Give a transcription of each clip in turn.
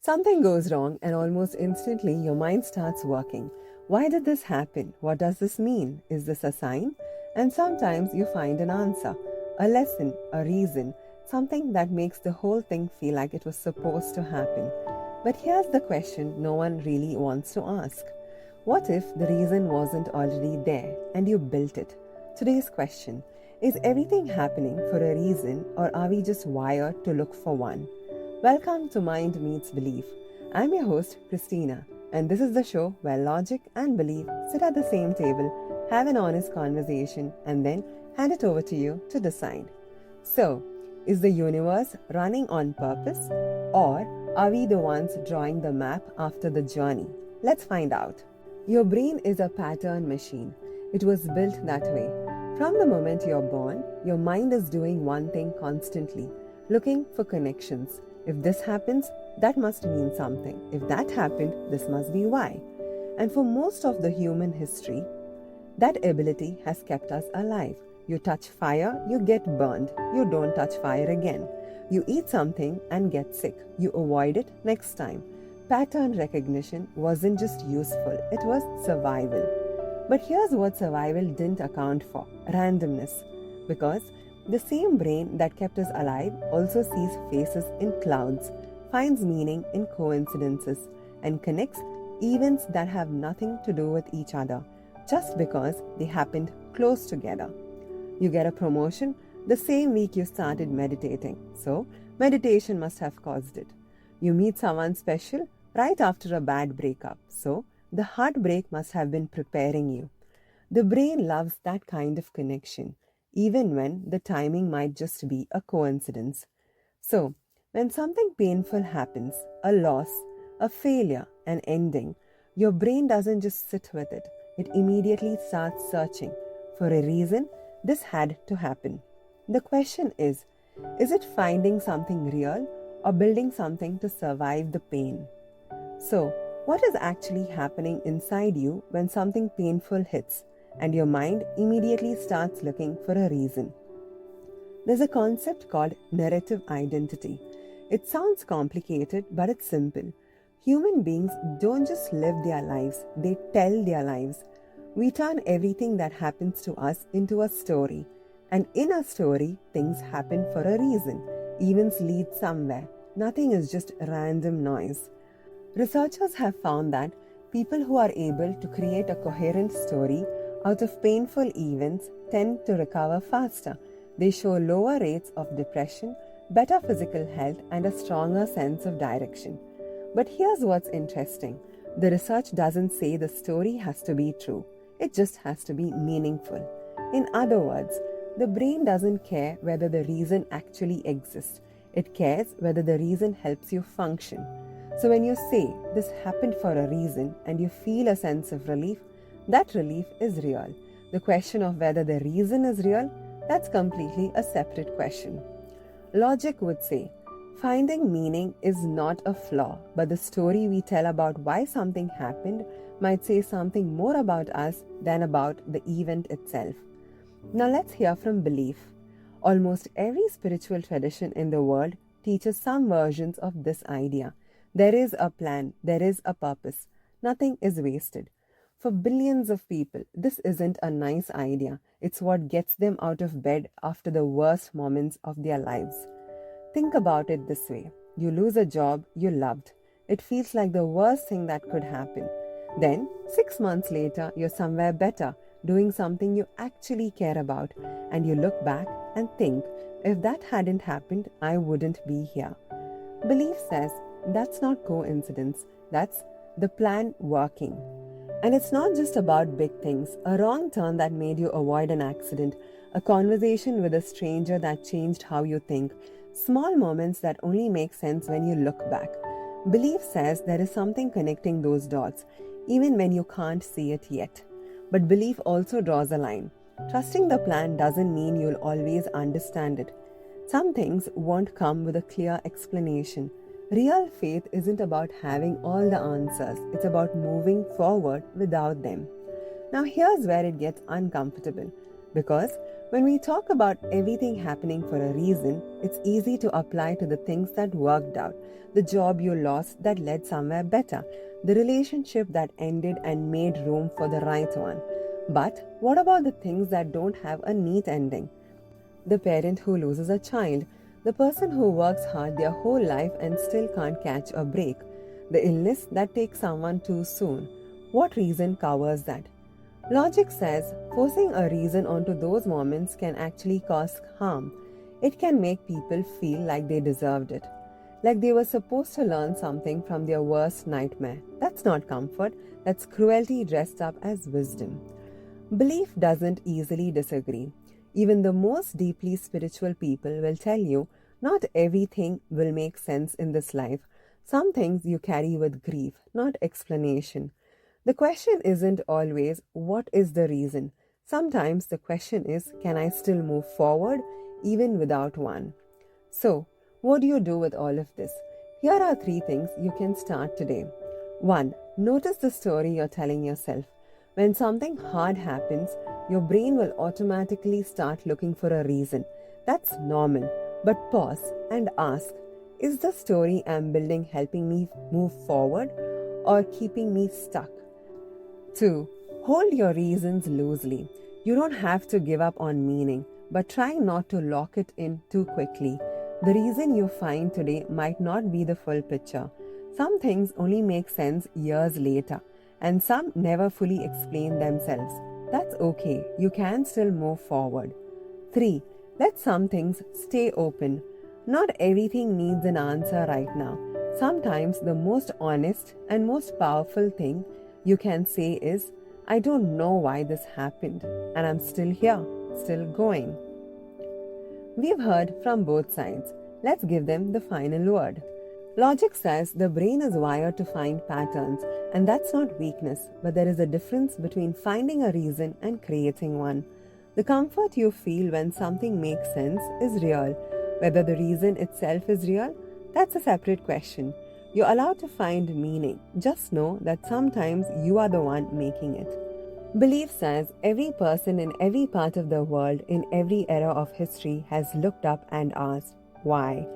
Something goes wrong, and almost instantly your mind starts working. Why did this happen? What does this mean? Is this a sign? And sometimes you find an answer, a lesson, a reason, something that makes the whole thing feel like it was supposed to happen. But here's the question no one really wants to ask. What if the reason wasn't already there and you built it? Today's question: is everything happening for a reason, or are we just wired to look for one? Welcome to Mind Meets Belief. I'm your host, Christina, and this is the show where logic and belief sit at the same table, have an honest conversation, and then hand it over to you to decide. So, is the universe running on purpose, or are we the ones drawing the map after the journey? Let's find out. Your brain is a pattern machine. It was built that way. From the moment you're born, your mind is doing one thing constantly, looking for connections. If this happens, that must mean something. If that happened, this must be why. And for most of the human history, that ability has kept us alive. You touch fire, you get burned. You don't touch fire again. You eat something and get sick. You avoid it next time. Pattern recognition wasn't just useful, it was survival. But here's what survival didn't account for: randomness. Because the same brain that kept us alive also sees faces in clouds, finds meaning in coincidences, and connects events that have nothing to do with each other just because they happened close together. You get a promotion the same week you started meditating, so meditation must have caused it. You meet someone special right after a bad breakup, so the heartbreak must have been preparing you. The brain loves that kind of connection, even when the timing might just be a coincidence. So, when something painful happens, a loss, a failure, an ending, your brain doesn't just sit with it. It immediately starts searching for a reason this had to happen. The question is it finding something real or building something to survive the pain? So, what is actually happening inside you when something painful hits and your mind immediately starts looking for a reason? There's a concept called narrative identity. It sounds complicated, but it's simple. Human beings don't just live their lives, they tell their lives. We turn everything that happens to us into a story. And in a story, things happen for a reason. Events lead somewhere. Nothing is just random noise. Researchers have found that people who are able to create a coherent story out of painful events tend to recover faster. They show lower rates of depression, better physical health, and a stronger sense of direction. But here's what's interesting. The research doesn't say the story has to be true. It just has to be meaningful. In other words, the brain doesn't care whether the reason actually exists. It cares whether the reason helps you function. So when you say this happened for a reason and you feel a sense of relief, that relief is real. The question of whether the reason is real, that's completely a separate question. Logic would say finding meaning is not a flaw, but the story we tell about why something happened might say something more about us than about the event itself. Now let's hear from belief. Almost every spiritual tradition in the world teaches some versions of this idea. There is a plan, there is a purpose. Nothing is wasted. For billions of people, this isn't a nice idea. It's what gets them out of bed after the worst moments of their lives. Think about it this way. You lose a job you loved. It feels like the worst thing that could happen. Then, 6 months later, you're somewhere better, doing something you actually care about, and you look back and think, if that hadn't happened, I wouldn't be here. Belief says that's not coincidence, that's the plan working. And it's not just about big things, a wrong turn that made you avoid an accident, a conversation with a stranger that changed how you think, small moments that only make sense when you look back. Belief says there is something connecting those dots, even when you can't see it yet. But belief also draws a line. Trusting the plan doesn't mean you'll always understand it. Some things won't come with a clear explanation. Real faith isn't about having all the answers, it's about moving forward without them. Now, here's where it gets uncomfortable. Because when we talk about everything happening for a reason, it's easy to apply to the things that worked out, the job you lost that led somewhere better, the relationship that ended and made room for the right one. But what about the things that don't have a neat ending? The parent who loses a child, the person who works hard their whole life and still can't catch a break, the illness that takes someone too soon. What reason covers that? Logic says forcing a reason onto those moments can actually cause harm. It can make people feel like they deserved it, like they were supposed to learn something from their worst nightmare. That's not comfort, that's cruelty dressed up as wisdom. Belief doesn't easily disagree. Even the most deeply spiritual people will tell you not everything will make sense in this life. Some things you carry with grief, not explanation. The question isn't always what is the reason. Sometimes the question is, can I still move forward even without one? So, what do you do with all of this? Here are 3 things you can start today. 1. Notice the story you're telling yourself. When something hard happens, your brain will automatically start looking for a reason. That's normal. But pause and ask, is the story I'm building helping me move forward or keeping me stuck? 2. Hold your reasons loosely. You don't have to give up on meaning, but try not to lock it in too quickly. The reason you find today might not be the full picture. Some things only make sense years later, and some never fully explain themselves. That's okay, you can still move forward. 3. Let some things stay open. Not everything needs an answer right now. Sometimes the most honest and most powerful thing you can say is, I don't know why this happened, and I'm still here, still going. We've heard from both sides. Let's give them the final word. Logic says the brain is wired to find patterns, and that's not weakness, but there is a difference between finding a reason and creating one. The comfort you feel when something makes sense is real. Whether the reason itself is real, that's a separate question. You're allowed to find meaning. Just know that sometimes you are the one making it. Belief says every person in every part of the world in every era of history has looked up and asked, why?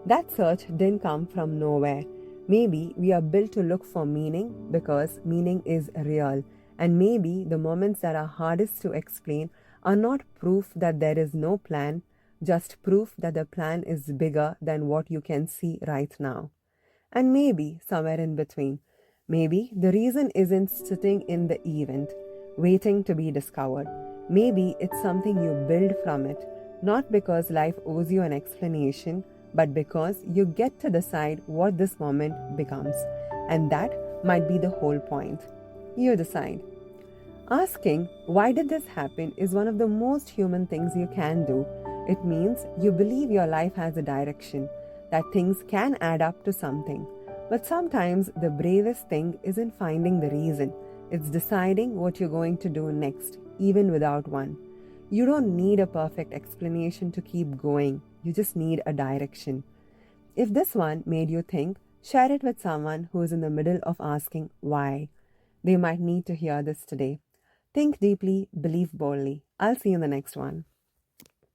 That search didn't come from nowhere. Maybe we are built to look for meaning because meaning is real. And maybe the moments that are hardest to explain are not proof that there is no plan, just proof that the plan is bigger than what you can see right now. And maybe somewhere in between. Maybe the reason isn't sitting in the event, waiting to be discovered. Maybe it's something you build from it, not because life owes you an explanation, but because you get to decide what this moment becomes. And that might be the whole point. You decide. Asking, why did this happen, is one of the most human things you can do. It means you believe your life has a direction, that things can add up to something. But sometimes the bravest thing isn't finding the reason, it's deciding what you're going to do next, even without one. You don't need a perfect explanation to keep going, you just need a direction. If this one made you think, share it with someone who is in the middle of asking why. They might need to hear this today. Think deeply, believe boldly. I'll see you in the next one.